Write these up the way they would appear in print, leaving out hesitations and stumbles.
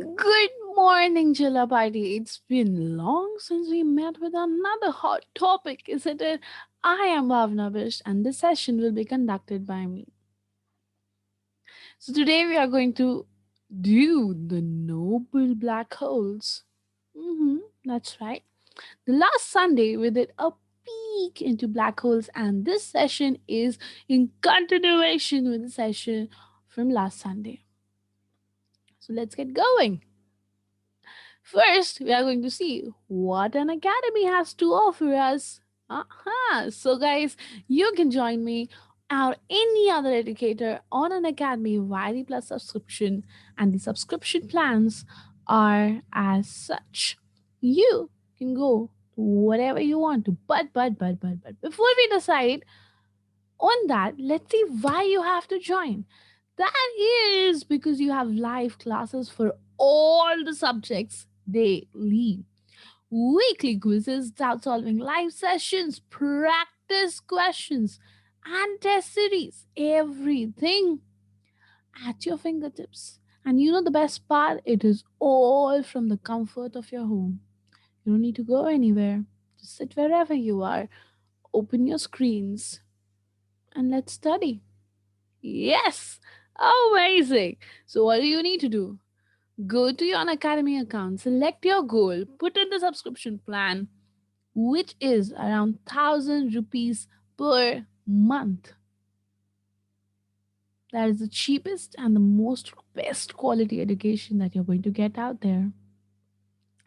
Good morning, Chilla Party. It's been long since we met with another hot topic, isn't it? I am Bhavana Bisht, and this session will be conducted by me. So today we are going to do the noble black holes. That's right. The last Sunday we did a peek into black holes, and this session is in continuation with the session from last Sunday. So let's get going. First, we are going to see what an academy has to offer us. So, guys, you can join me or any other educator on an academy via the plus subscription, and the subscription plans are as such. You can go to whatever you want to, but before we decide on that, let's see why you have to join. That is because you have live classes for all the subjects daily, weekly quizzes, doubt solving live sessions, practice questions, and test series. Everything at your fingertips. And you know the best part? It is all from the comfort of your home. You don't need to go anywhere. Just sit wherever you are, open your screens, and let's study. Yes! Amazing! So, what do you need to do? Go to your Unacademy account, select your goal, put in the subscription plan, which is around 1000 rupees per month. That is the cheapest and the most best quality education that you're going to get out there.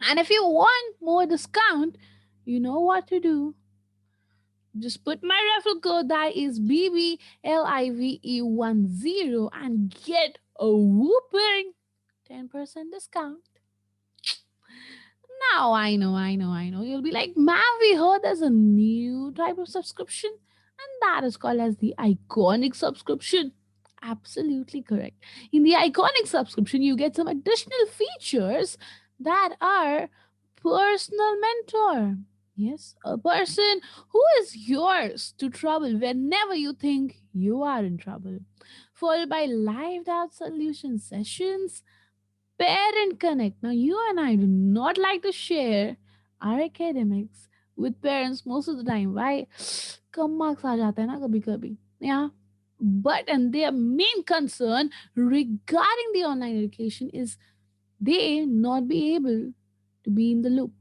And if you want more discount, you know what to do. Just put my referral code, that is BBLIVE10, and get a whooping 10% discount. Now I know. You'll be like, Mav, we heard there's a new type of subscription, and that is called as the iconic subscription. Absolutely correct. In the iconic subscription, you get some additional features that are personal mentor. Yes, a person who is yours to trouble whenever you think you are in trouble. Followed by live out solution sessions, Parent Connect. Now, you and I do not like to share our academics with parents most of the time. Why? Come marks आ जाता है ना कभी कभी. Yeah. But and their main concern regarding the online education is they not be able to be in the loop.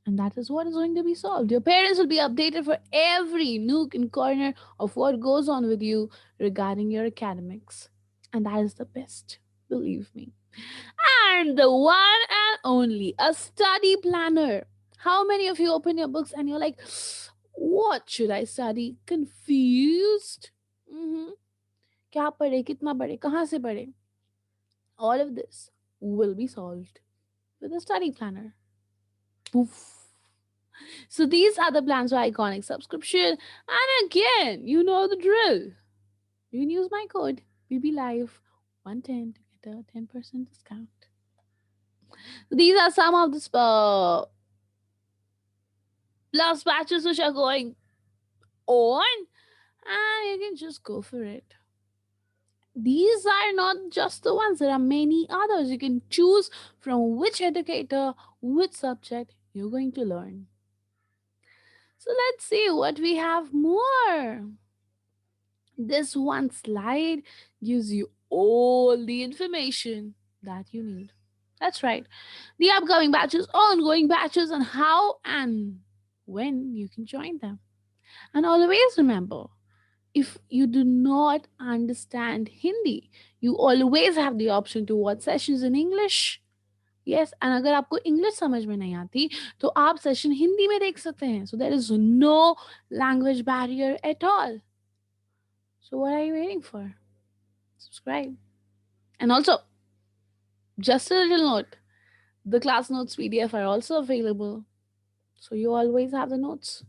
And that is what is going to be solved. Your parents will be updated for every nook and corner of what goes on with you regarding your academics. And that is the best. Believe me. And the one and only, a study planner. How many of you open your books and you're like, what should I study? Confused? Mm-hmm. क्या पढ़े कितना पढ़े कहाँ से पढ़े? All of this will be solved with a study planner. Poof. So these are the plans for iconic subscription. And again, you know the drill. You can use my code BBLive110 to get a 10% discount. These are some of the plus batches which are going on, and you can just go for it. These are not just the ones, there are many others. You can choose from which educator, which subject you're going to learn. So let's see what we have more. This one slide gives you all the information that you need. That's right. The upcoming batches, ongoing batches, and how and when you can join them. And always remember, if you do not understand Hindi, you always have the option to watch sessions in English. Yes, and अगर आपको English समझ में नहीं आती तो आप session Hindi में देख सकते हैं. So there is no language barrier at all. So what are you waiting for? Subscribe. And also, just a little note, the class notes PDF are also available. So you always have the notes.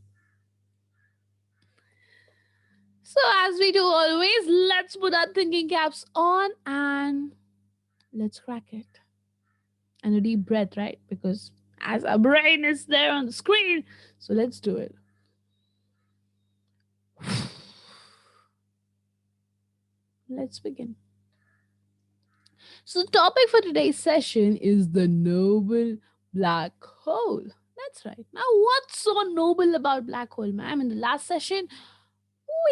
So as we do always, let's put our thinking caps on and let's crack it. And a deep breath, right? Because as our brain is there on the screen, so let's do it. Let's begin. So, the topic for today's session is the noble black hole. That's right. Now, what's so noble about black hole, ma'am? In the last session,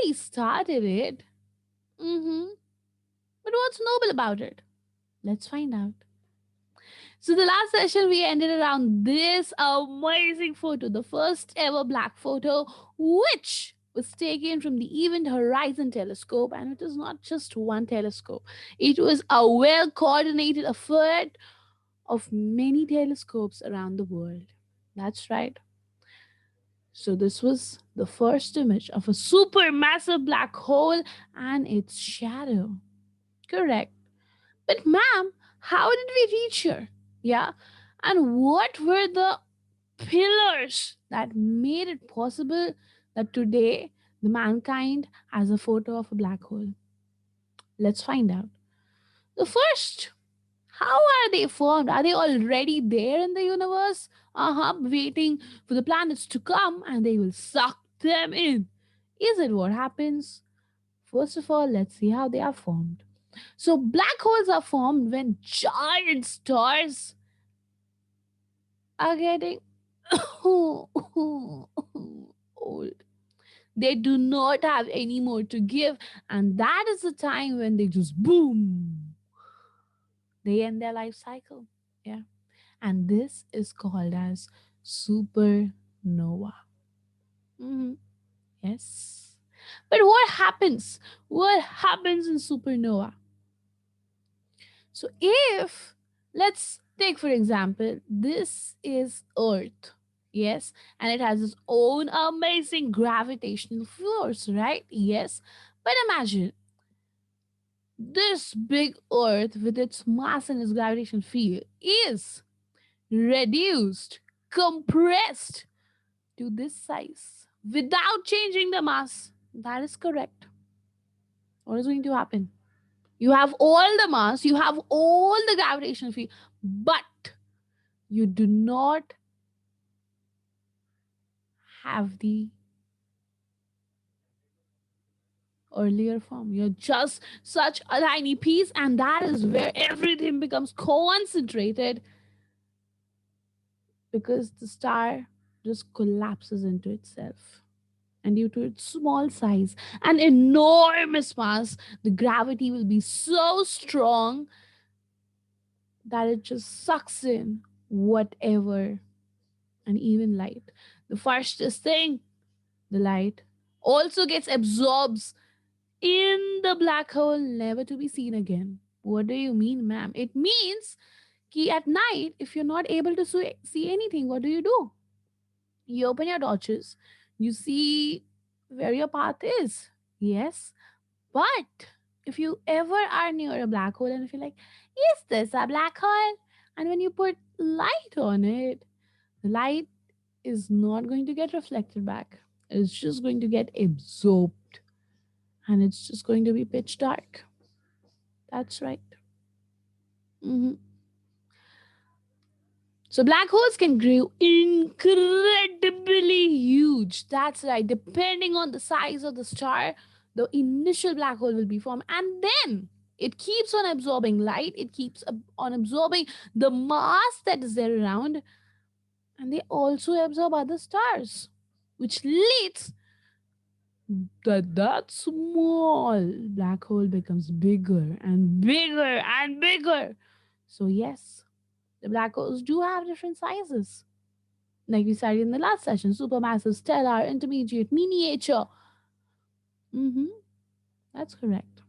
we started it. Mm-hmm. But what's noble about it? Let's find out. So, the last session we ended around this amazing photo, the first ever black photo, which was taken from the Event Horizon Telescope, and it was not just one telescope, it was a well coordinated effort of many telescopes around the world. That's right. So, this was the first image of a supermassive black hole and its shadow. Correct. But, ma'am, how did we reach here? Yeah. And what were the pillars that made it possible that today the mankind has a photo of a black hole? Let's find out. The first, how are they formed? Are they already there in the universe? Waiting for the planets to come and they will suck them in. Is it what happens? First of all, let's see how they are formed. So, black holes are formed when giant stars are getting old. They do not have any more to give, and that is the time when they just boom, they end their life cycle. Yeah. And this is called as supernova. Mhm. Yes. But what happens? What happens in supernova? So if, let's take for example, this is Earth. Yes, and it has its own amazing gravitational force, right? Yes. But imagine this big Earth with its mass and its gravitational field is reduced, compressed to this size without changing the mass. That is correct. What is going to happen? You have all the mass, you have all the gravitational field, but you do not have the earlier form. You're just such a tiny piece, and that is where everything becomes concentrated because the star just collapses into itself. And due to its small size and enormous mass, the gravity will be so strong that it just sucks in whatever and even light. The fastest thing, the light, also gets absorbed in the black hole, never to be seen again. What do you mean, ma'am? It means that at night, if you're not able to see anything, what do? You open your torches, you see where your path is. Yes. But if you ever are near a black hole and if you're like, is this a black hole? And when you put light on it, the light is not going to get reflected back. It's just going to get absorbed and it's just going to be pitch dark. That's right. Mhm. So black holes can grow incredibly huge. That's right. Depending on the size of the star, the initial black hole will be formed. And then it keeps on absorbing light. It keeps on absorbing the mass that is there around. And they also absorb other stars, which leads that small black hole becomes bigger and bigger and bigger. So yes, the black holes do have different sizes. Like we studied in the last session, supermassive, stellar, intermediate, miniature. Mm-hmm, that's correct.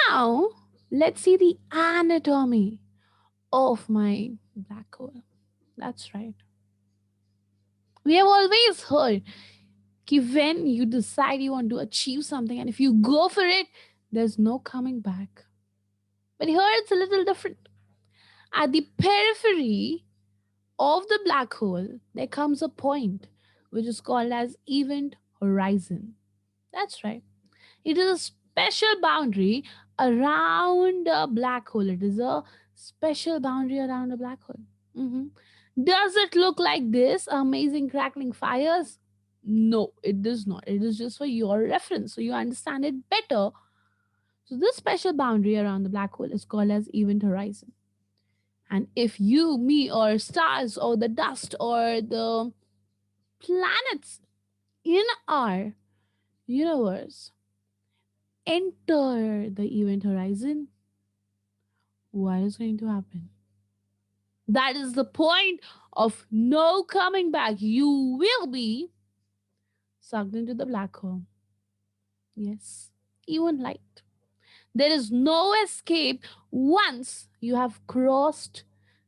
Now, let's see the anatomy of my black hole. That's right. We have always heard that when you decide you want to achieve something and if you go for it, there's no coming back. But here it's a little different. At the periphery of the black hole, there comes a point which is called as event horizon. That's right. It is a special boundary around a black hole. It is a special boundary around a black hole. Mhm. Does it look like this? Amazing crackling fires? No, it does not. It is just for your reference so you understand it better. So this special boundary around the black hole is called as event horizon. And if you, me, or stars, or the dust, or the planets in our universe enter the event horizon, what is going to happen? That is the point of no coming back. You will be sucked into the black hole. Yes, even light. There is no escape once you have crossed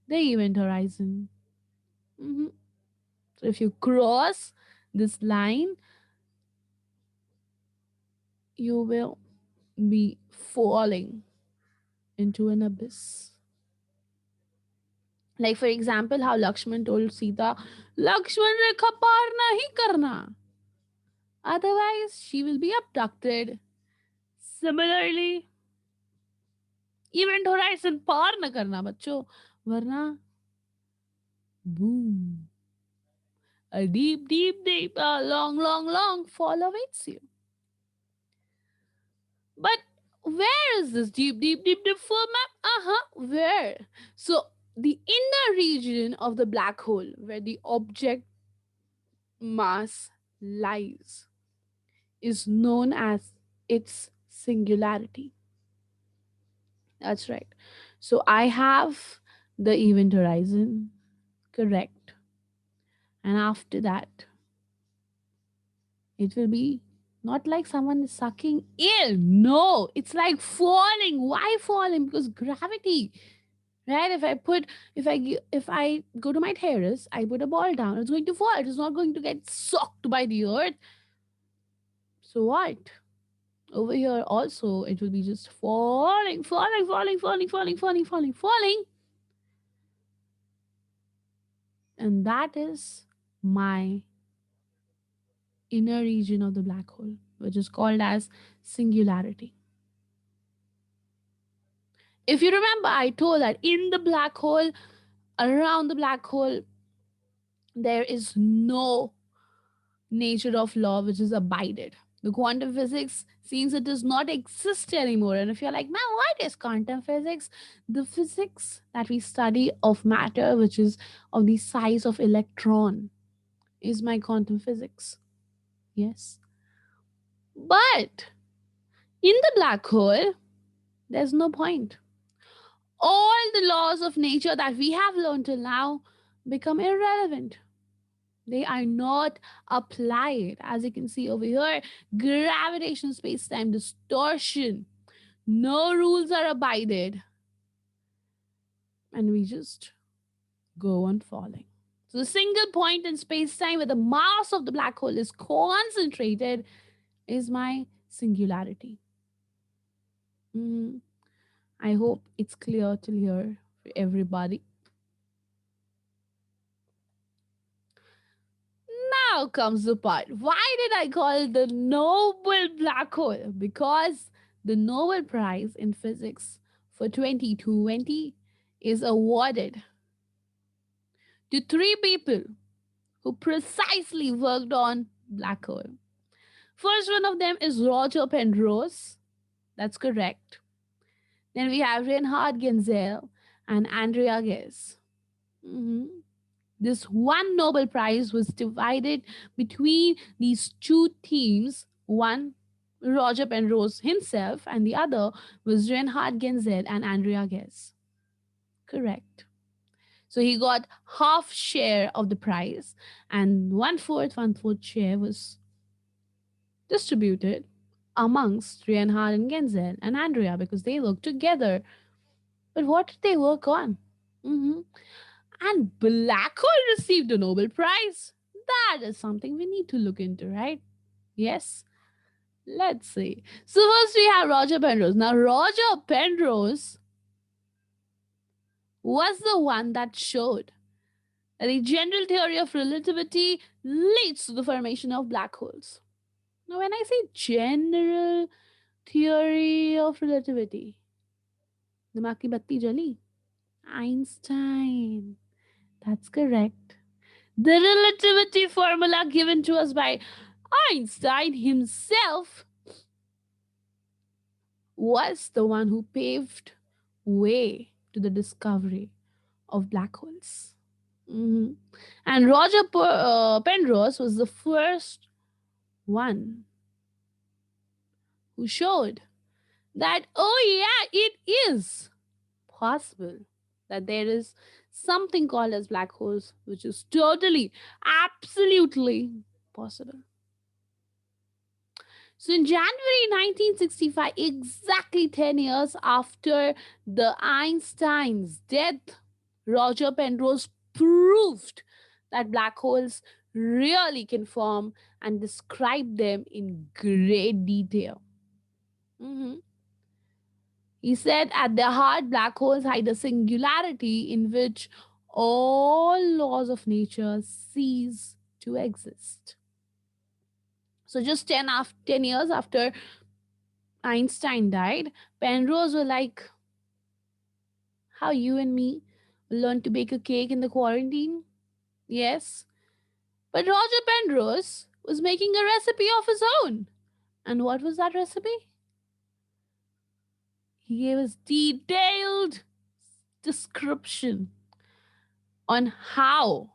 the event horizon. Mhm. So if you cross this line, you will be falling into an abyss. Like, for example, how Lakshman told Sita, Lakshman rekha par nahi karna. Otherwise, she will be abducted. Similarly, event horizon पार न करना बच्चों, वरना boom, a deep, deep, deep, long, long, long fall awaits you. But where is this deep, deep, deep, deep fall map? Where? So the inner region of the black hole, where the object mass lies, is known as its singularity. That's right. So I have the event horizon, correct. And after that, it will be not like someone is sucking air. No, it's like falling. Why falling? Because gravity, right? If I go to my terrace, I put a ball down. It's going to fall. It is not going to get sucked by the earth. So what? Over here also, it will be just falling, falling, falling, falling, falling, falling, falling, falling. And that is my inner region of the black hole, which is called as singularity. If you remember, I told that in the black hole, around the black hole, there is no nature of law which is abided. The quantum physics seems it does not exist anymore. And if you're like, man, what is quantum physics? The physics that we study of matter, which is of the size of electron, is my quantum physics. Yes. But in the black hole, there's no point. All the laws of nature that we have learned till now become irrelevant. They are not applied. As you can see over here, gravitational space time distortion. No rules are abided. And we just go on falling. So, the single point in space time where the mass of the black hole is concentrated is my singularity. Mhm. I hope it's clear till here for everybody. Now comes the part. Why did I call it the Nobel black hole? Because the Nobel Prize in Physics for 2020 is awarded to three people who precisely worked on black hole. First one of them is Roger Penrose. That's correct. Then we have Reinhard Genzel and Andrea Ghez. Mhm. This one Nobel Prize was divided between these two teams. One, Roger Penrose himself, and the other was Reinhard Genzel and Andrea Ghez. Correct. So he got half share of the prize, and one fourth share was distributed amongst Reinhard and Genzel and Andrea because they worked together. But what did they work on? Mhm. And black hole received a Nobel Prize. That is something we need to look into, right? Yes. Let's see. So first we have Roger Penrose. Now Roger Penrose was the one that showed that the general theory of relativity leads to the formation of black holes. Now when I say general theory of relativity, दिमाग की बत्ती जली. Einstein. That's correct. The relativity formula given to us by Einstein himself was the one who paved way to the discovery of black holes. Mhm. And Penrose was the first one who showed that, oh, yeah, it is possible that there is something called as black holes, which is totally, absolutely possible. So in January 1965, exactly 10 years after the Einstein's death, Roger Penrose proved that black holes really can form and describe them in great detail. Mhm. He said at their heart, black holes hide a singularity in which all laws of nature cease to exist. So just 10 years after Einstein died, Penrose were like, how you and me learned to bake a cake in the quarantine? Yes. But Roger Penrose was making a recipe of his own. And what was that recipe? He gave us detailed description on how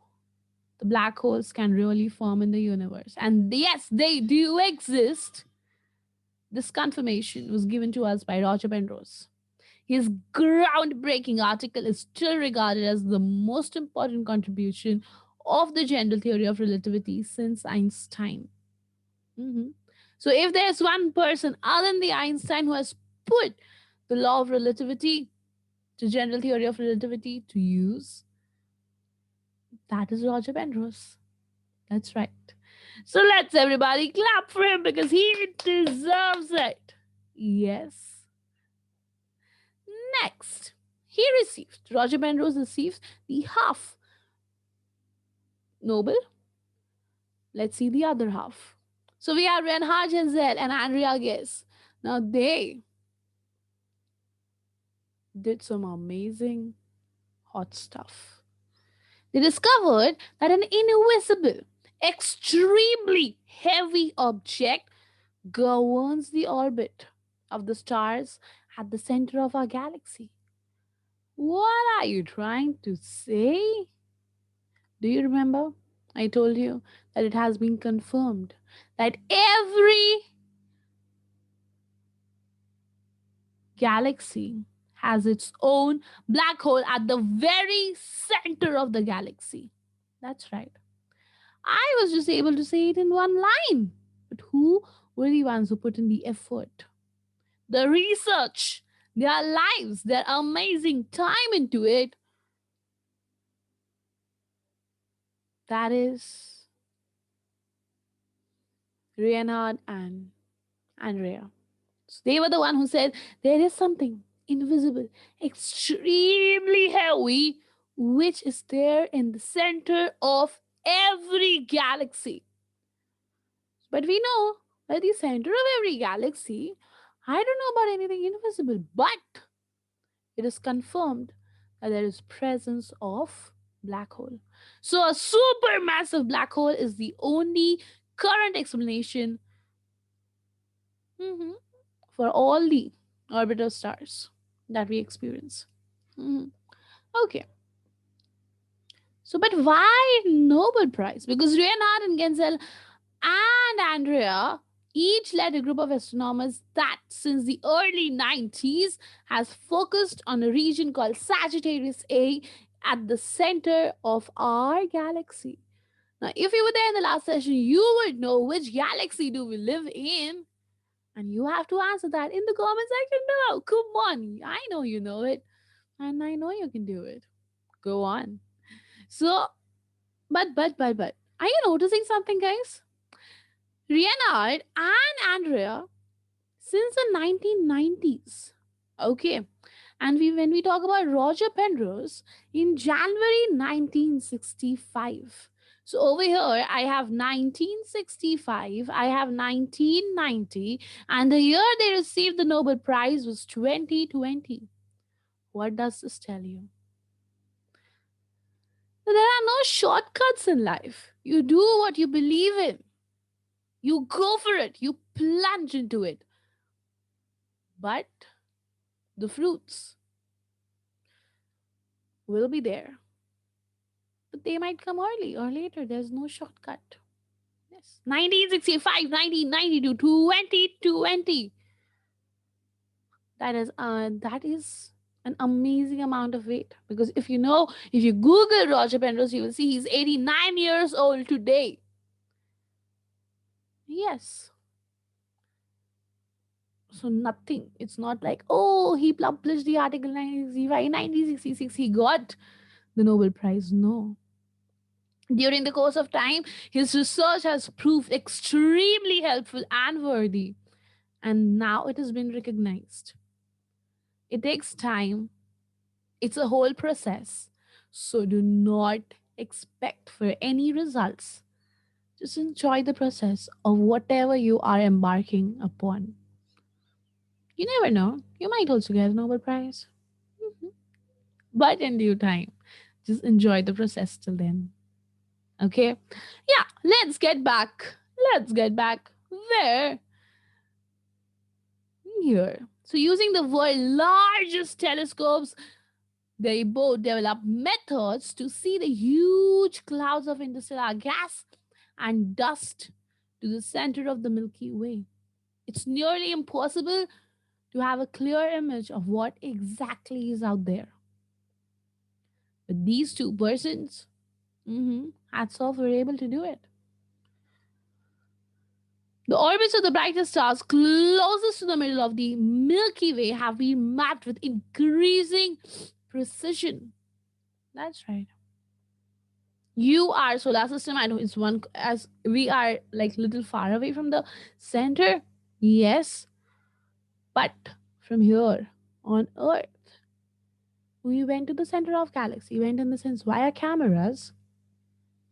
the black holes can really form in the universe. And yes, they do exist. This confirmation was given to us by Roger Penrose. His groundbreaking article is still regarded as the most important contribution of the general theory of relativity since Einstein. Mhm. So, if there's one person other than the Einstein who has put the law of relativity to general theory of relativity to use, that is Roger Penrose. That's right. So let's everybody clap for him because he deserves it. Yes. Next, Roger Penrose received the half Nobel. Let's see the other half. So we have Reinhard Genzel and Andrea Ghez. Now they did some amazing hot stuff. They discovered that an invisible, extremely heavy object governs the orbit of the stars at the center of our galaxy. What are you trying to say? Do you remember? I told you that it has been confirmed that every galaxy has its own black hole at the very center of the galaxy. That's right. I was just able to say it in one line. But who were the ones who put in the effort, the research, their lives, their amazing time into it? That is Reinhard and Andrea. So they were the one who said there is something invisible, extremely heavy, which is there in the center of every galaxy. But we know that the center of every galaxy, I don't know about anything invisible, but it is confirmed that there is presence of black hole. So a supermassive black hole is the only current explanation, mhm, for all the orbital stars that we experience. Mhm. Okay. So, but why Nobel Prize? Because Reinhard and Genzel and Andrea each led a group of astronomers that, since the early 90s, has focused on a region called Sagittarius A at the center of our galaxy. Now, if you were there in the last session, you would know which galaxy do we live in. And you have to answer that in the comment section below. Come on. I know you know it. And I know you can do it. Go on. So, but, are you noticing something, guys? Reinhard and Andrea, since the 1990s. Okay. And when we talk about Roger Penrose in January 1965. So over here, I have 1965, I have 1990, and the year they received the Nobel Prize was 2020. What does this tell you? There are no shortcuts in life. You do what you believe in. You go for it. You plunge into it. But the fruits will be there. But they might come early or later. There's no shortcut. Yes. 1965, 1992, 2020. That is an amazing amount of weight. Because if you Google Roger Penrose, you will see he's 89 years old today. Yes. So nothing. It's not like, oh, he published the article in 1965, 1966, he got the Nobel Prize. No. During the course of time, his research has proved extremely helpful and worthy. And now it has been recognized. It takes time, it's a whole process. So do not expect for any results. Just enjoy the process of whatever you are embarking upon. You never know, you might also get a Nobel Prize. Mhm. But in due time, just enjoy the process till then. Okay? Yeah, let's get back. Let's get back. Where? Here. So, using the world's largest telescopes, they both develop methods to see the huge clouds of interstellar gas and dust to the center of the Milky Way. It's nearly impossible to have a clear image of what exactly is out there. But these two persons, hats off, were able to do it. The orbits of the brightest stars closest to the middle of the Milky Way have been mapped with increasing precision. That's right. Our solar system, I know it's one, as we are like little far away from the center. Yes, but from here on Earth, we went to the center of galaxy. We went in the sense via cameras,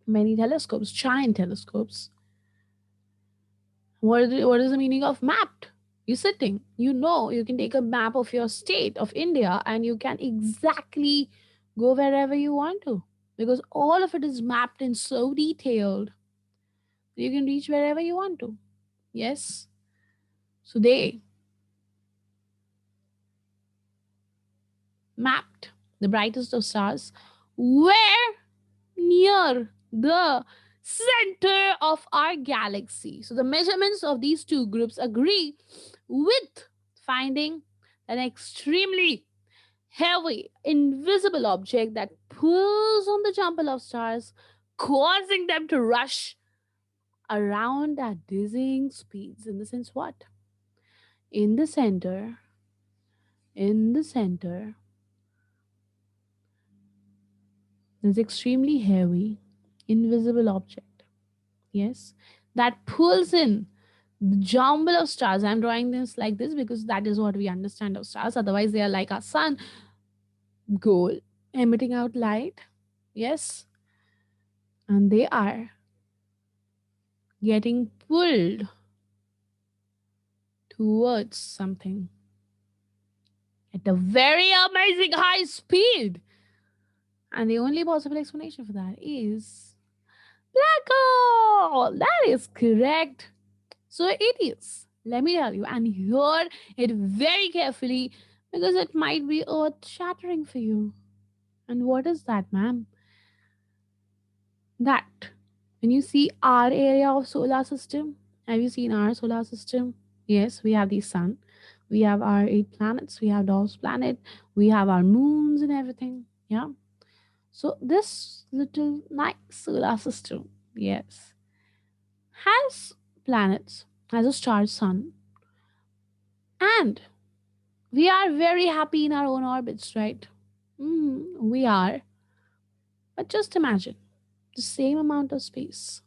many telescopes, giant telescopes. What is the meaning of mapped? You're sitting, you can take a map of your state of India and you can exactly go wherever you want to, because all of it is mapped in so detailed you can reach wherever you want to. Yes. So they mapped the brightest of stars where near the center of our galaxy. So the measurements of these two groups agree with finding an extremely heavy, invisible object that pulls on the jumble of stars, causing them to rush around at dizzying speeds. In the sense, what? In the center, in the center, there's extremely heavy, invisible object. Yes, that pulls in the jumble of stars. I'm drawing this like this because that is what we understand of stars. Otherwise, they are like our sun, gold, emitting out light. Yes, and they are getting pulled towards something at a very amazing high speed. And the only possible explanation for that is black hole. That is correct. So it is. Let me tell you, and hear it very carefully because it might be earth shattering for you. And what is that, ma'am? That when you see our area of solar system, have you seen our solar system? Yes, we have the sun, we have our 8 planets, we have dwarfs planet, we have our moons and everything. Yeah. So this little nice solar system, yes, has planets, has a star sun, and we are very happy in our own orbits, right? We are. But just imagine the same amount of space,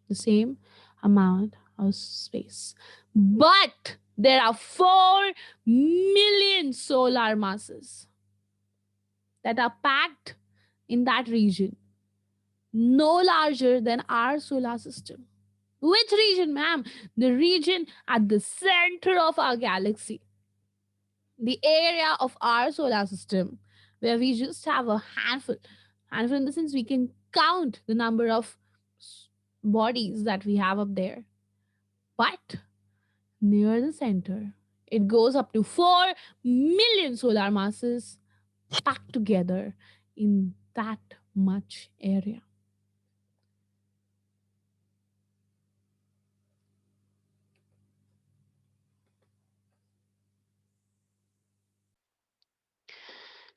the same amount of space. But there are 4 million solar masses that are packed in that region, no larger than our solar system. Which region, ma'am? The region at the center of our galaxy, the area of our solar system where we just have a handful in the sense we can count the number of bodies that we have up there. But near the center, It goes up to 4 million solar masses packed together in that much area.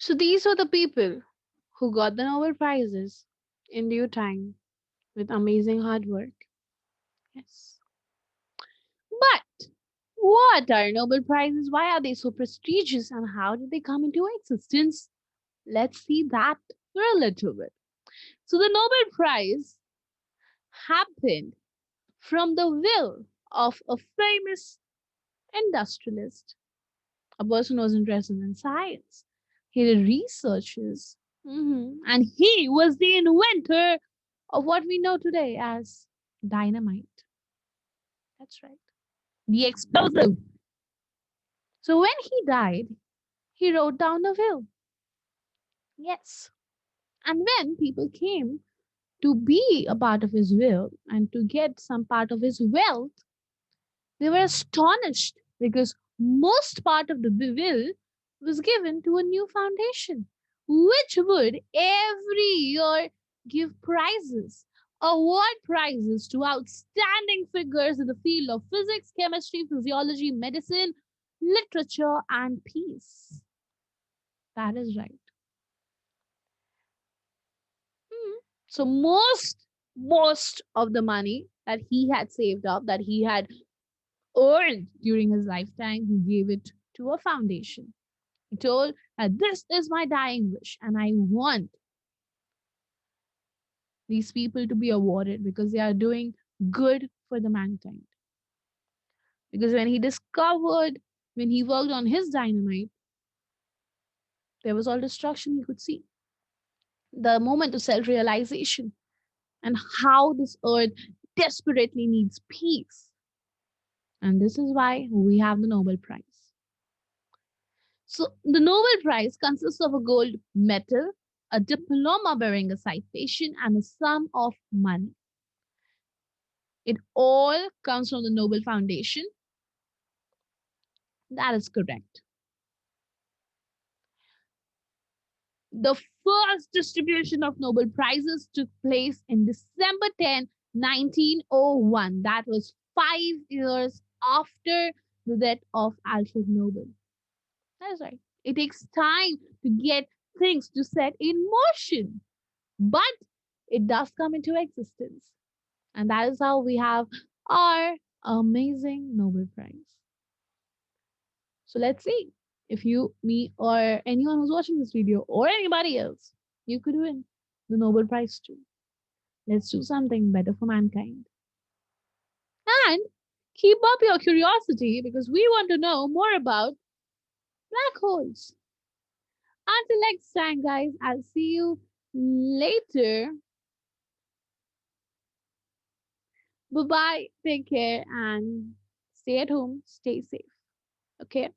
So these were the people who got the Nobel Prizes in due time with amazing hard work. Yes. But what are Nobel Prizes? Why are they so prestigious and how did they come into existence? Let's see that for a little bit. So the Nobel Prize happened from the will of a famous industrialist, a person who was interested in science. He did researches, and he was the inventor of what we know today as dynamite. That's right, the explosive. So when he died, he wrote down the will. Yes. And when people came to be a part of his will and to get some part of his wealth, they were astonished because most part of the will was given to a new foundation, which would every year give prizes, award prizes to outstanding figures in the field of physics, chemistry, physiology, medicine, literature, and peace. That is right. Hmm. So most of the money that he had saved up, that he had earned during his lifetime, he gave it to a foundation. He told that this is my dying wish, and I want these people to be awarded because they are doing good for the mankind. Because when he worked on his dynamite, there was all destruction he could see. The moment of self realization and how this earth desperately needs peace. And this is why we have the Nobel Prize. So, the Nobel Prize consists of a gold medal, a diploma bearing a citation, and a sum of money. It all comes from the Nobel Foundation. That is correct. The first distribution of Nobel Prizes took place in December 10, 1901. That was 5 years after the death of Alfred Nobel. That is right. It takes time to get things to set in motion, but it does come into existence. And that is how we have our amazing Nobel Prize. So let's see if you, me, or anyone who's watching this video, or anybody else, you could win the Nobel Prize too. Let's do something better for mankind. And keep up your curiosity because we want to know more about black holes. Until next time, guys, I'll see you later. Bye bye. Take care and stay at home. Stay safe. Okay.